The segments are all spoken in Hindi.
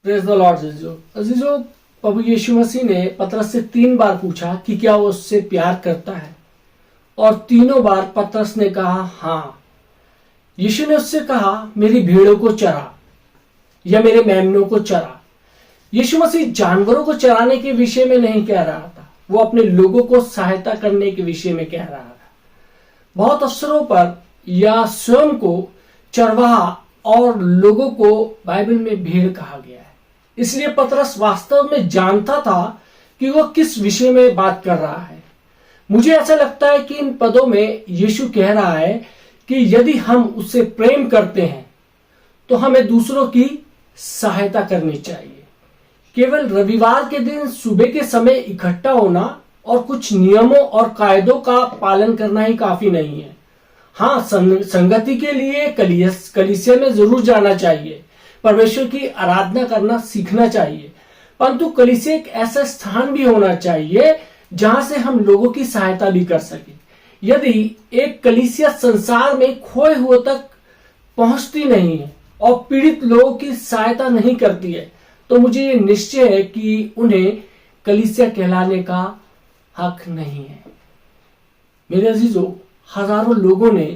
प्रेज द लॉर्ड अजीजो, प्रभु यीशु मसीह ने पतरस से 3 बार पूछा कि क्या वो उससे प्यार करता है, और तीनों बार पतरस ने कहा हाँ। यीशु ने उससे कहा मेरी भेड़ों को चरा या मेरे मेमनों को चरा। यीशु मसीह जानवरों को चराने के विषय में नहीं कह रहा था, वो अपने लोगों को सहायता करने के विषय में कह रहा था। बहुत अवसरों पर या स्वयं को चरवाहा और लोगों को बाइबल में भेड़ कहा गया है। इसलिए पतरस वास्तव में जानता था कि वो किस विषय में बात कर रहा है। मुझे ऐसा लगता है कि इन पदों में यीशु कह रहा है कि यदि हम उससे प्रेम करते हैं तो हमें दूसरों की सहायता करनी चाहिए। केवल रविवार के दिन सुबह के समय इकट्ठा होना और कुछ नियमों और कायदों का पालन करना ही काफी नहीं है। हाँ, संगति के लिए कलीसिया में जरूर जाना चाहिए, परमेश्वर की आराधना करना सीखना चाहिए, परंतु कलीसिया एक ऐसा स्थान भी होना चाहिए जहां से हम लोगों की सहायता भी कर सके। यदि एक कलीसिया संसार में खोए हुए तक पहुंचती नहीं है और पीड़ित लोगों की सहायता नहीं करती है, तो मुझे ये निश्चय है कि उन्हें कलीसिया कहलाने का हक नहीं है। मेरे अजीजों, हजारों लोगों ने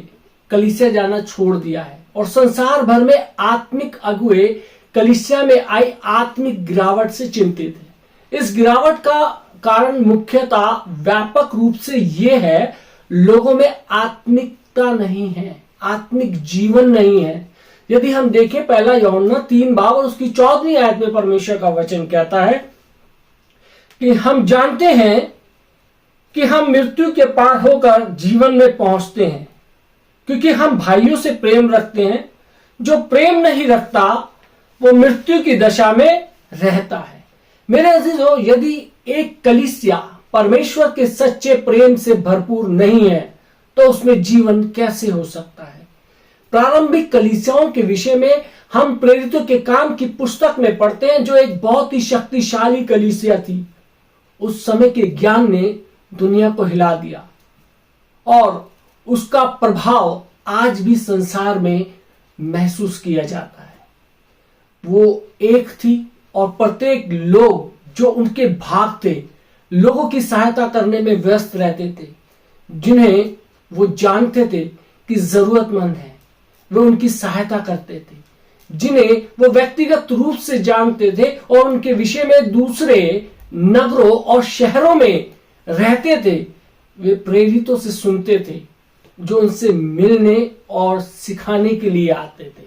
कलीसिया जाना छोड़ दिया है और संसार भर में आत्मिक अगुए कलीसिया में आई आत्मिक गिरावट से चिंतित है। इस गिरावट का कारण मुख्यतः व्यापक रूप से यह है, लोगों में आत्मिकता नहीं है, आत्मिक जीवन नहीं है। यदि हम देखें पहला यूहन्ना 3 बाब और उसकी 14वीं आयत में परमेश्वर का वचन कहता है कि हम जानते हैं कि हम मृत्यु के पार होकर जीवन में पहुंचते हैं, क्योंकि हम भाइयों से प्रेम रखते हैं। जो प्रेम नहीं रखता वो मृत्यु की दशा में रहता है। मेरे अजीजों, यदि एक कलीसिया परमेश्वर के सच्चे प्रेम से भरपूर नहीं है तो उसमें जीवन कैसे हो सकता है। प्रारंभिक कलीसियाओं के विषय में हम प्रेरितों के काम की पुस्तक में पढ़ते हैं, जो एक बहुत ही शक्तिशाली कलीसिया थी। उस समय के ज्ञान ने दुनिया को हिला दिया और उसका प्रभाव आज भी संसार में महसूस किया जाता है। वो एक थी और प्रत्येक लोग जो उनके भाग थे, लोगों की सहायता करने में व्यस्त रहते थे, जिन्हें वो जानते थे कि जरूरतमंद है, वे उनकी सहायता करते थे। जिन्हें वो व्यक्तिगत रूप से जानते थे और उनके विषय में दूसरे नगरों और शहरों में रहते थे, वे प्रेरितों से सुनते थे, जो उनसे मिलने और सिखाने के लिए आते थे।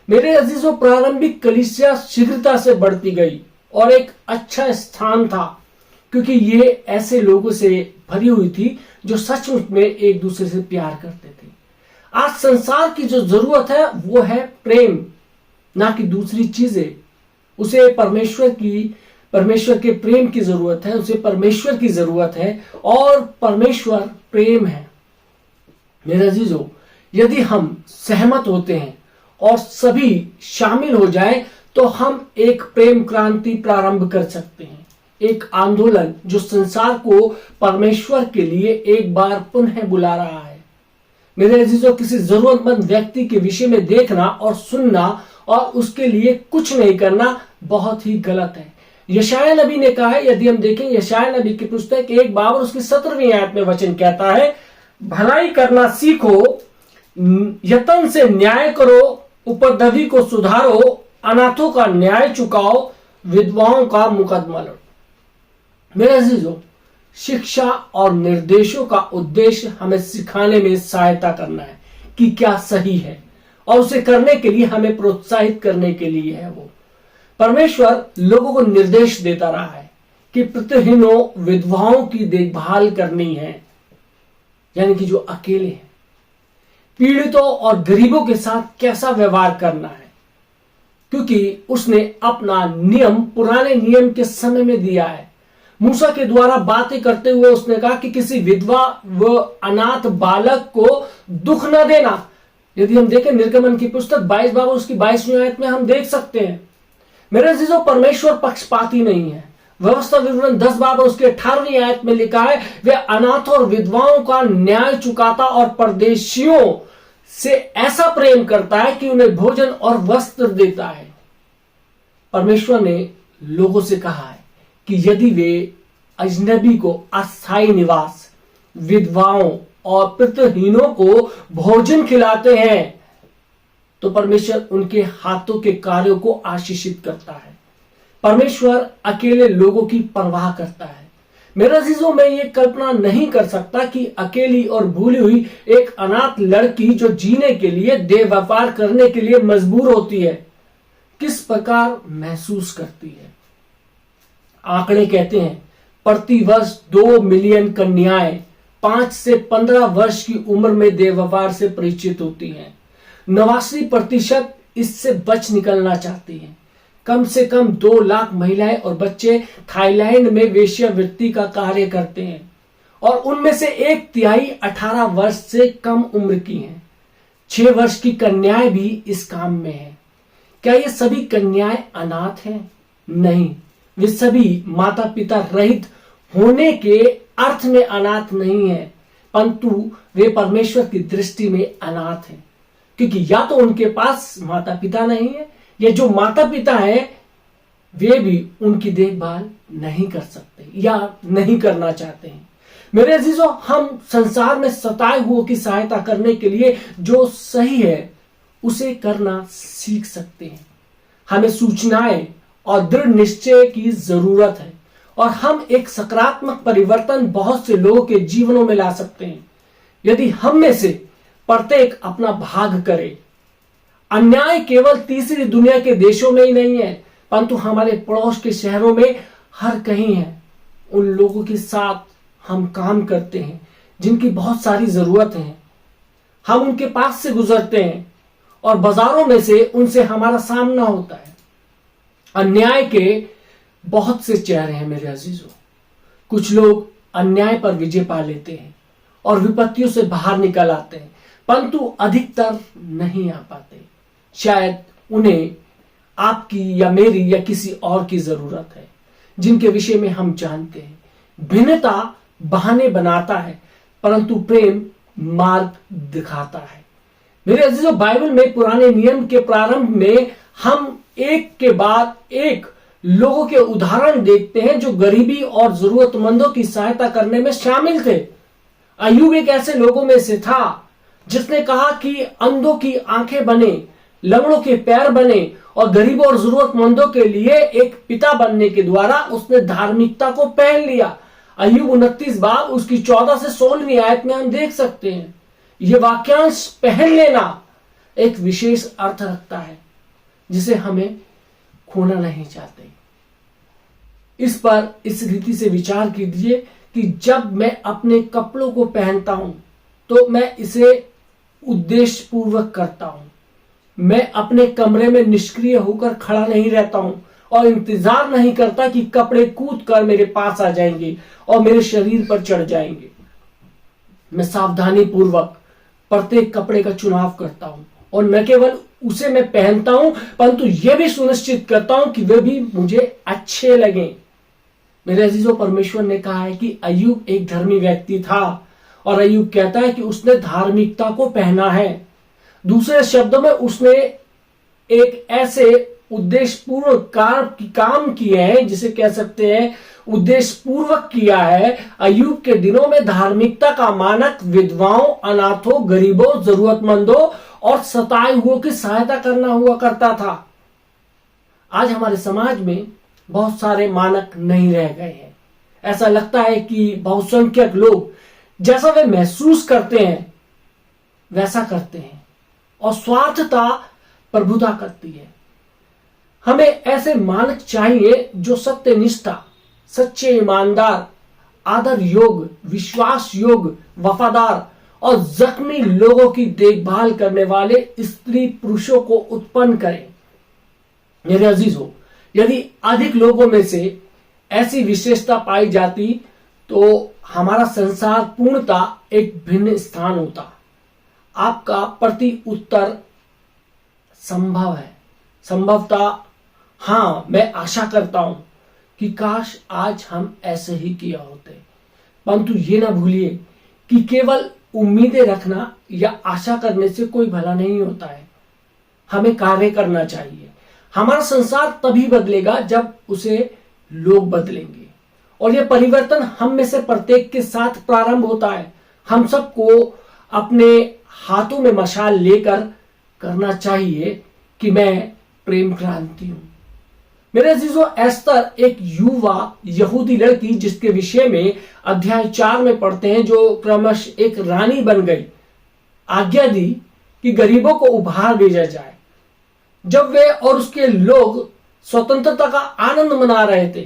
मेरे अजीजों, प्रारंभिक कलीसिया शीघ्रता से बढ़ती गई और एक अच्छा स्थान था, क्योंकि ये ऐसे लोगों से भरी हुई थी जो सचमुच में एक दूसरे से प्यार करते थे। आज संसार की जो जरूरत है वो है प्रेम, ना कि दूसरी चीजें। उसे परमेश्वर के प्रेम की जरूरत है, उसे परमेश्वर की जरूरत है, और परमेश्वर प्रेम है। मेरे अजीजों, यदि हम सहमत होते हैं और सभी शामिल हो जाएं, तो हम एक प्रेम क्रांति प्रारंभ कर सकते हैं, एक आंदोलन जो संसार को परमेश्वर के लिए एक बार पुनः बुला रहा है। मेरे अजीजों, किसी जरूरतमंद व्यक्ति के विषय में देखना और सुनना और उसके लिए कुछ नहीं करना बहुत ही गलत है। यशायाह नबी ने कहा है, यदि हम देखें यशायाह नबी की पुस्तक 1 बाब और उसकी 17वीं आयत में वचन कहता है, भलाई करना सीखो, यत्न से न्याय करो, उपद्रवी को सुधारो, अनाथों का न्याय चुकाओ, विधवाओं का मुकदमा लड़ो। मेरे अजीजों, शिक्षा और निर्देशों का उद्देश्य हमें सिखाने में सहायता करना है कि क्या सही है, और उसे करने के लिए हमें प्रोत्साहित करने के लिए है। वो परमेश्वर लोगों को निर्देश देता रहा है कि प्रतिहीनों, विधवाओं की देखभाल करनी है, यानी कि जो अकेले हैं, पीड़ितों और गरीबों के साथ कैसा व्यवहार करना है, क्योंकि उसने अपना नियम पुराने नियम के समय में दिया है। मूसा के द्वारा बातें करते हुए उसने कहा कि किसी विधवा व अनाथ बालक को दुख न देना। यदि हम देखें निर्गमन की पुस्तक 22 बाब उसकी 22वीं आयत में हम देख सकते हैं। मेरे अजीजों, परमेश्वर पक्षपाती नहीं है। व्यवस्था विवरण 10 बाब उसके 18वीं आयत में लिखा है, वे अनाथ और विधवाओं का न्याय चुकाता और परदेशियों से ऐसा प्रेम करता है कि उन्हें भोजन और वस्त्र देता है। परमेश्वर ने लोगों से कहा है कि यदि वे अजनबी को अस्थायी निवास, विधवाओं और पितृहीनों को भोजन खिलाते हैं तो परमेश्वर उनके हाथों के कार्यों को आशीषित करता है। परमेश्वर अकेले लोगों की परवाह करता है। मेरे अजीजों, मैं ये कल्पना नहीं कर सकता कि अकेली और भूली हुई एक अनाथ लड़की जो जीने के लिए देह व्यापार करने के लिए मजबूर होती है किस प्रकार महसूस करती है। आंकड़े कहते हैं प्रति वर्ष 2 मिलियन कन्याएं 5 से 15 वर्ष की उम्र में देह व्यापार से परिचित होती हैं। 89% इससे बच निकलना चाहती हैं। कम से कम 2 लाख महिलाएं और बच्चे थाईलैंड में वेश्यावृत्ति का कार्य करते हैं और उनमें से 1/3 18 वर्ष से कम उम्र की हैं। 6 वर्ष की कन्याएं भी इस काम में हैं। क्या ये सभी कन्याएं अनाथ हैं? नहीं, वे सभी माता पिता रहित होने के अर्थ में अनाथ नहीं है, परंतु वे परमेश्वर की दृष्टि में अनाथ हैं, क्योंकि या तो उनके पास माता पिता नहीं है या जो माता पिता है वे भी उनकी देखभाल नहीं कर सकते या नहीं करना चाहते हैं। मेरे अजीजों, हम संसार में सताए हुओं की सहायता करने के लिए जो सही है उसे करना सीख सकते हैं। हमें सूचनाएं और दृढ़ निश्चय की जरूरत है और हम एक सकारात्मक परिवर्तन बहुत से लोगों के जीवनों में ला सकते हैं यदि हम में से प्रत्येक अपना भाग करे। अन्याय केवल तीसरी दुनिया के देशों में ही नहीं है, परंतु हमारे पड़ोस के शहरों में हर कहीं है। उन लोगों के साथ हम काम करते हैं जिनकी बहुत सारी जरूरत है। हम उनके पास से गुजरते हैं और बाजारों में से उनसे हमारा सामना होता है। अन्याय के बहुत से चेहरे हैं मेरे अजीजों। कुछ लोग अन्याय पर विजय पा लेते हैं और विपत्तियों से बाहर निकल आते हैं, परंतु अधिकतर नहीं आ पाते। शायद उन्हें आपकी या मेरी या किसी और की जरूरत है जिनके विषय में हम जानते हैं। भिन्नता बहाने बनाता है, परंतु प्रेम मार्ग दिखाता है। मेरे अजीजों, बाइबल में पुराने नियम के प्रारंभ में हम एक के बाद एक लोगों के उदाहरण देखते हैं जो गरीबी और जरूरतमंदों की सहायता करने में शामिल थे। अय्यूब एक ऐसे लोगों में से था जिसने कहा कि अंधों की आंखें बने, लंगड़ों के पैर बने और गरीबों और जरूरतमंदों के लिए एक पिता बनने के द्वारा उसने धार्मिकता को पहन लिया। अय्यूब 29 बाब उसकी 14 से 16वीं आयत में हम देख सकते हैं। यह वाक्यांश पहन लेना एक विशेष अर्थ रखता है जिसे हमें खोना नहीं चाहते। इस पर इस रीति से विचार कीजिए कि जब मैं अपने कपड़ों को पहनता हूं तो मैं इसे उद्देश्य पूर्वक करता हूं। मैं अपने कमरे में निष्क्रिय होकर खड़ा नहीं रहता हूं और इंतजार नहीं करता कि कपड़े कूद कर मेरे पास आ जाएंगे और मेरे शरीर पर चढ़ जाएंगे। मैं सावधानी पूर्वक प्रत्येक कपड़े का चुनाव करता हूं और न केवल उसे मैं पहनता हूं, परंतु यह भी सुनिश्चित करता हूं कि वे भी मुझे अच्छे लगे। मेरे अजीजों, परमेश्वर ने कहा है कि अय्यूब एक धर्मी व्यक्ति था और अय्यूब कहता है कि उसने धार्मिकता को पहना है। दूसरे शब्दों में उसने एक ऐसे उद्देश्य पूर्वक काम किए हैं जिसे कह सकते हैं उद्देश्य पूर्वक किया है। अय्यूब के दिनों में धार्मिकता का मानक विधवाओं, अनाथों, गरीबों, जरूरतमंदों और सताए हुओं की सहायता करना हुआ करता था। आज हमारे समाज में बहुत सारे मानक नहीं रह गए हैं। ऐसा लगता है कि बहुसंख्यक लोग जैसा वे महसूस करते हैं वैसा करते हैं और स्वार्थता प्रभुता करती है। हमें ऐसे मानक चाहिए जो सत्यनिष्ठा, सच्चे, ईमानदार, आदर योग, विश्वास योग, वफादार और जख्मी लोगों की देखभाल करने वाले स्त्री पुरुषों को उत्पन्न करें। मेरे अजीजों, यदि अधिक लोगों में से ऐसी विशेषता पाई जाती तो हमारा संसार पूर्णतः एक भिन्न स्थान होता। आपका प्रति उत्तर संभव है, संभवतः हाँ, मैं आशा करता हूं कि काश आज हम ऐसे ही किया होते। परंतु ये ना भूलिए कि केवल उम्मीदें रखना या आशा करने से कोई भला नहीं होता है। हमें कार्य करना चाहिए, हमारा संसार तभी बदलेगा जब उसे लोग बदलेंगे, और यह परिवर्तन हम में से प्रत्येक के साथ प्रारंभ होता है। हम सबको अपने हाथों में मशाल लेकर करना चाहिए कि मैं प्रेम क्रांति हूं। मेरे अजीजों, एस्तर एक युवा यहूदी लड़की, जिसके विषय में अध्याय 4 में पढ़ते हैं, जो क्रमशः एक रानी बन गई, आज्ञा दी कि गरीबों को उपहार भेजा जाए। जब वे और उसके लोग स्वतंत्रता का आनंद मना रहे थे,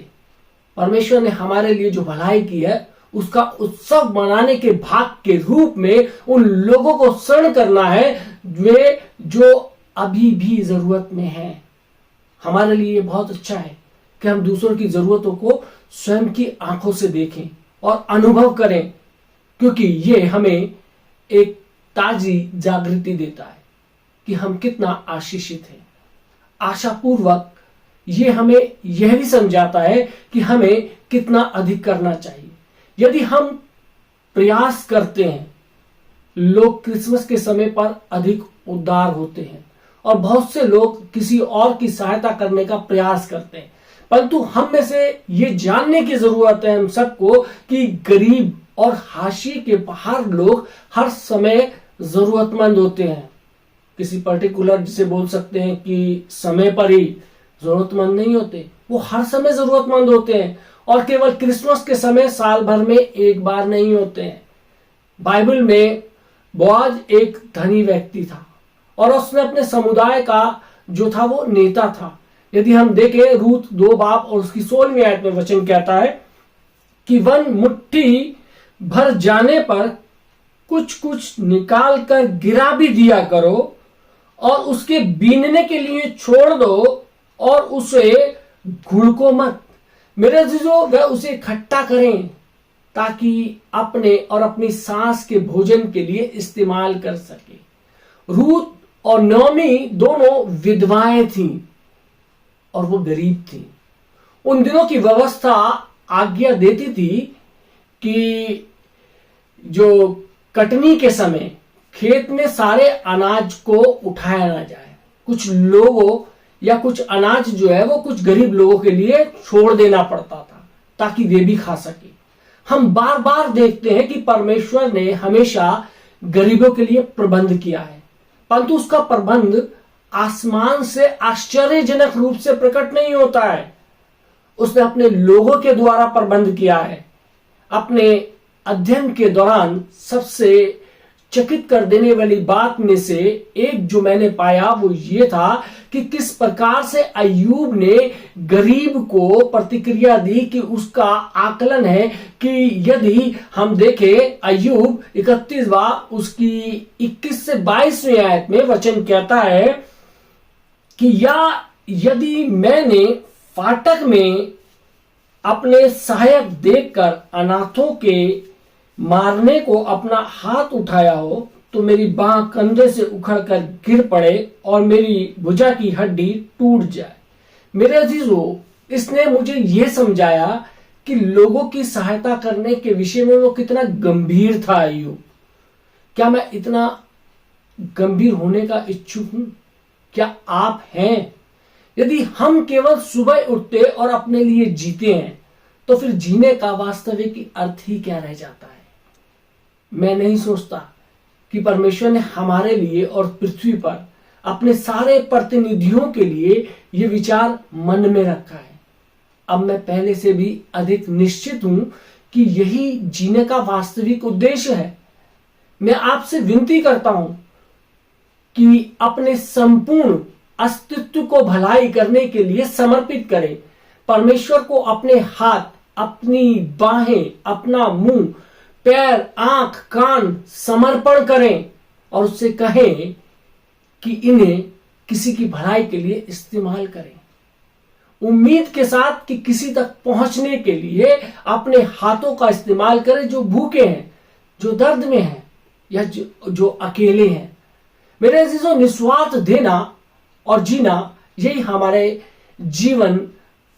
परमेश्वर ने हमारे लिए जो भलाई की है उसका उत्सव मनाने के भाग के रूप में उन लोगों को शरण करना है वे जो अभी भी जरूरत में हैं। हमारे लिए बहुत अच्छा है कि हम दूसरों की जरूरतों को स्वयं की आंखों से देखें और अनुभव करें, क्योंकि ये हमें एक ताजी जागृति देता है कि हम कितना आशीषित हैं। आशापूर्वक ये हमें यह भी समझाता है कि हमें कितना अधिक करना चाहिए। यदि हम प्रयास करते हैं, लोग क्रिसमस के समय पर अधिक उदार होते हैं और बहुत से लोग किसी और की सहायता करने का प्रयास करते हैं, परंतु हम में से ये जानने की जरूरत है हम सबको कि गरीब और हाशिए के बाहर लोग हर समय जरूरतमंद होते हैं। किसी पर्टिकुलर जिसे बोल सकते हैं कि समय पर ही जरूरतमंद नहीं होते, वो हर समय जरूरतमंद होते हैं, और केवल क्रिसमस के समय साल भर में एक बार नहीं होते हैं। बाइबल में बोआज एक धनी व्यक्ति था और उसने अपने समुदाय का जो था वो नेता था। यदि हम देखें रूत 2 बाब और उसकी 16वीं आयत में वचन कहता है कि वन मुट्ठी भर जाने पर कुछ कुछ निकाल कर गिरा भी दिया करो और उसके बीनने के लिए छोड़ दो और उसे घुड़को मत। मेरे अजीजों, वह उसे इकट्ठा करें ताकि अपने और अपनी सांस के भोजन के लिए इस्तेमाल कर सके। रूत और नोमी दोनों विधवाएं थीं और वो गरीब थीं। उन दिनों की व्यवस्था आज्ञा देती थी कि जो कटनी के समय खेत में सारे अनाज को उठाया ना जाए। कुछ लोगों या कुछ अनाज जो है वो कुछ गरीब लोगों के लिए छोड़ देना पड़ता था ताकि वे भी खा सके। हम बार बार देखते हैं कि परमेश्वर ने हमेशा गरीबों के लिए प्रबंध किया है, परंतु उसका प्रबंध आसमान से आश्चर्यजनक रूप से प्रकट नहीं होता है। उसने अपने लोगों के द्वारा प्रबंध किया है। अपने अध्ययन के दौरान सबसे चकित कर देने वाली बात में से एक जो मैंने पाया वो ये था कि किस प्रकार से अय्यूब ने गरीब को प्रतिक्रिया दी कि उसका आकलन है कि यदि हम देखें अय्यूब 31वां उसकी 21 से 22वीं आयत में वचन कहता है कि या यदि मैंने फाटक में अपने सहायक देखकर अनाथों के मारने को अपना हाथ उठाया हो तो मेरी बांह कंधे से उखड़कर गिर पड़े और मेरी भुजा की हड्डी टूट जाए। मेरे अजीजों, इसने मुझे यह समझाया कि लोगों की सहायता करने के विषय में वो कितना गंभीर था अय्यूब। क्या मैं इतना गंभीर होने का इच्छुक हूं? क्या आप हैं? यदि हम केवल सुबह उठते और अपने लिए जीते हैं तो फिर जीने का वास्तविक अर्थ ही क्या रह जाता है? मैं नहीं सोचता कि परमेश्वर ने हमारे लिए और पृथ्वी पर अपने सारे प्रतिनिधियों के लिए यह विचार मन में रखा है। अब मैं पहले से भी अधिक निश्चित हूं कि यही जीने का वास्तविक उद्देश्य है। मैं आपसे विनती करता हूं कि अपने संपूर्ण अस्तित्व को भलाई करने के लिए समर्पित करें। परमेश्वर को अपने हाथ, अपनी बाहें, अपना मुंह, पैर, आंख, कान समर्पण करें और उससे कहें कि इन्हें किसी की भलाई के लिए इस्तेमाल करें, उम्मीद के साथ कि किसी तक पहुंचने के लिए अपने हाथों का इस्तेमाल करें जो भूखे हैं, जो दर्द में हैं या जो अकेले हैं। मेरे अजीजों, निस्वार्थ देना और जीना यही हमारे जीवन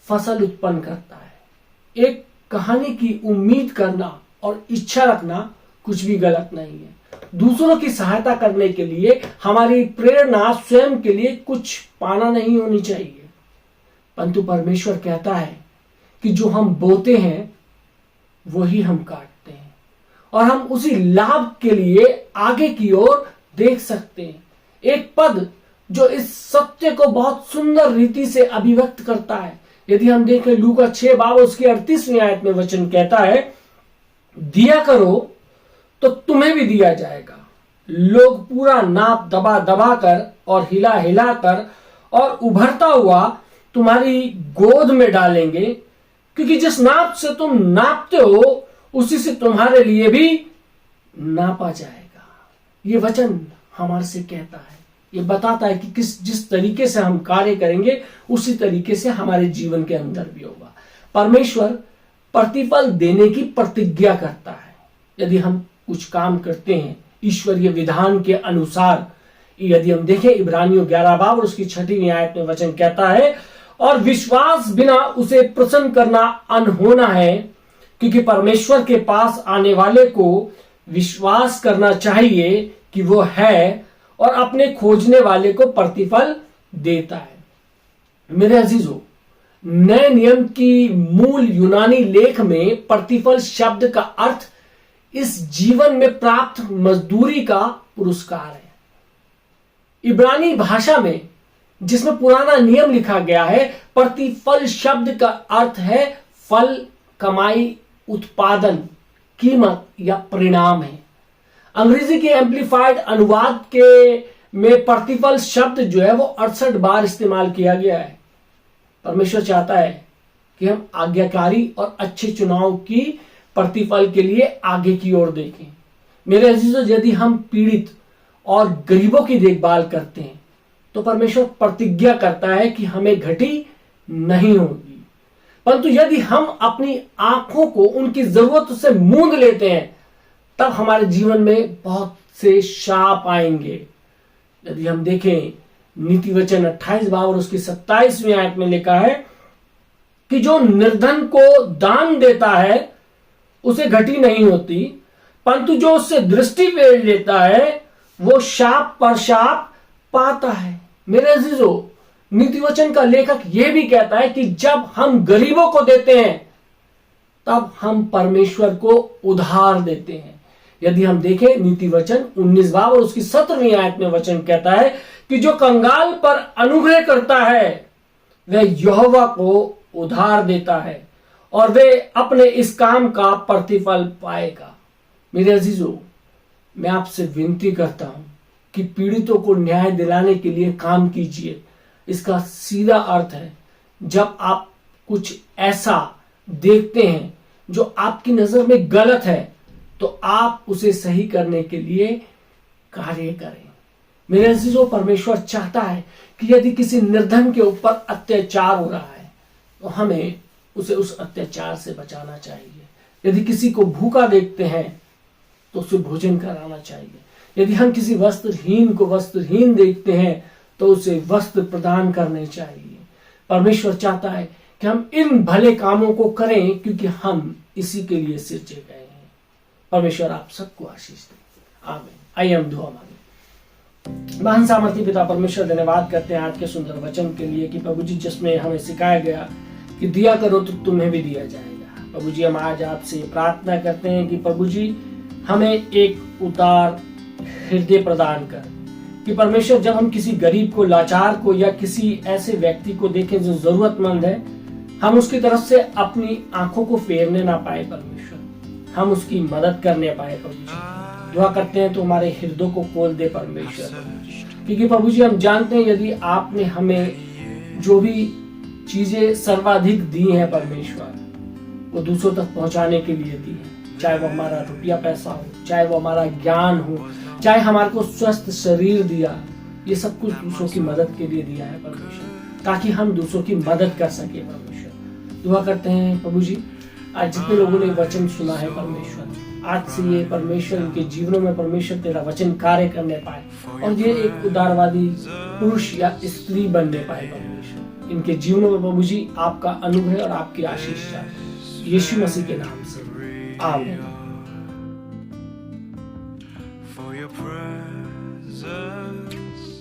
फसल उत्पन्न करता है। एक कहानी की उम्मीद करना और इच्छा रखना कुछ भी गलत नहीं है। दूसरों की सहायता करने के लिए हमारी प्रेरणा स्वयं के लिए कुछ पाना नहीं होनी चाहिए। परंतु परमेश्वर कहता है कि जो हम बोते हैं वही हम काटते हैं, और हम उसी लाभ के लिए आगे की ओर देख सकते हैं। एक पद जो इस सत्य को बहुत सुंदर रीति से अभिव्यक्त करता है, यदि हम देखें लूका 6 बाब उसकी 38वीं आयत में वचन कहता है, दिया करो तो तुम्हें भी दिया जाएगा, लोग पूरा नाप दबा दबा कर और हिला हिला कर और उभरता हुआ तुम्हारी गोद में डालेंगे, क्योंकि जिस नाप से तुम नापते हो उसी से तुम्हारे लिए भी नापा जाएगा। ये वचन हमारे से कहता है, ये बताता है कि जिस तरीके से हम कार्य करेंगे उसी तरीके से हमारे जीवन के अंदर भी होगा। परमेश्वर प्रतिफल देने की प्रतिज्ञा करता है। यदि हम कुछ काम करते हैं ईश्वरीय विधान के अनुसार, यदि हम देखें इब्रानियों 11 बाब और उसकी 6वीं आयत में वचन कहता है, और विश्वास बिना उसे प्रसन्न करना अनहोना है, क्योंकि परमेश्वर के पास आने वाले को विश्वास करना चाहिए कि वो है और अपने खोजने वाले को प्रतिफल देता है। मेरे अजीजों, नए नियम की मूल यूनानी लेख में प्रतिफल शब्द का अर्थ इस जीवन में प्राप्त मजदूरी का पुरस्कार है। इब्रानी भाषा में जिसमें पुराना नियम लिखा गया है, प्रतिफल शब्द का अर्थ है फल, कमाई, उत्पादन, कीमत या परिणाम है। अंग्रेजी के एम्प्लीफाइड अनुवाद के में प्रतिफल शब्द जो है वो 68 बार इस्तेमाल किया गया है। परमेश्वर चाहता है कि हम आज्ञाकारी और अच्छे चुनाव की प्रतिफल के लिए आगे की ओर देखें। मेरे अजीजों, यदि हम पीड़ित और गरीबों की देखभाल करते हैं तो परमेश्वर प्रतिज्ञा करता है कि हमें घटी नहीं होगी। परंतु यदि हम अपनी आंखों को उनकी जरूरत से मूंद लेते हैं तब हमारे जीवन में बहुत से शाप आएंगे। यदि हम देखें नीति वचन 28 बाब और उसकी 27वीं आयत में लिखा है कि जो निर्धन को दान देता है उसे घटी नहीं होती, परंतु जो उससे दृष्टि फेर लेता है वो शाप पर शाप पाता है। मेरे अजीजों, नीति वचन का लेखक यह भी कहता है कि जब हम गरीबों को देते हैं तब हम परमेश्वर को उधार देते हैं। यदि हम देखें नीति वचन 19 बाब और उसकी 17वीं आयत में वचन कहता है कि जो कंगाल पर अनुग्रह करता है वह यहोवा को उधार देता है और वे अपने इस काम का प्रतिफल पाएगा। मेरे अजीजों, मैं आपसे विनती करता हूं कि पीड़ितों को न्याय दिलाने के लिए काम कीजिए। इसका सीधा अर्थ है, जब आप कुछ ऐसा देखते हैं जो आपकी नजर में गलत है तो आप उसे सही करने के लिए कार्य करें। मेरे अजीजों, परमेश्वर चाहता है कि यदि किसी निर्धन के ऊपर अत्याचार हो रहा है तो हमें उसे उस अत्याचार से बचाना चाहिए। यदि किसी को भूखा देखते हैं तो उसे भोजन कराना चाहिए। यदि हम किसी वस्त्रहीन को वस्त्रहीन देखते हैं तो उसे वस्त्र प्रदान करने चाहिए। परमेश्वर चाहता है कि हम इन भले कामों को करें क्योंकि हम इसी के लिए सिरजे गए हैं। परमेश्वर आप सबको आशीष दे। आमीन। आइए हम दुआ मांगे। महान सामर्थी पिता परमेश्वर, धन्यवाद करते हैं आज के सुंदर वचन के लिए कि प्रभु जी जिसमें हमें सिखाया गया कि दिया करो तो तुम्हें भी दिया जाएगा। प्रभु जी, हम आज आपसे प्रार्थना करते हैं कि प्रभु जी हमें एक उदार हृदय प्रदान कर कि परमेश्वर जब हम किसी गरीब को, लाचार को या किसी ऐसे व्यक्ति को देखें जो जरूरतमंद है, हम उसकी तरफ से अपनी आंखों को फेरने ना पाए। परमेश्वर, हम उसकी मदद करने पाए। प्रभु जी दुआ करते हैं तो हमारे हृदय को खोल दे परमेश्वर, क्योंकि प्रभु जी हम जानते हैं यदि आपने हमें जो भी चीजें सर्वाधिक दी हैं परमेश्वर, वो दूसरों तक पहुंचाने के लिए दी है। चाहे वो हमारा रुपया पैसा हो, चाहे वो हमारा ज्ञान हो, चाहे हमारे को स्वस्थ शरीर दिया, ये सब कुछ दूसरों की मदद के लिए दिया है परमेश्वर, ताकि हम दूसरों की मदद कर सके। परमेश्वर दुआ करते हैं प्रभु जी आज जितने लोगों ने वचन सुना है परमेश्वर, आज से ये परमेश्वर इनके जीवनों में परमेश्वर तेरा वचन कार्य करने पाए और ये एक उदारवादी पुरुष या स्त्री बनने पाए। परमेश्वर इनके जीवनों में प्रभु जी आपका अनुग्रह और आपकी आशीष चाहे, यीशु मसीह के नाम से आमीन।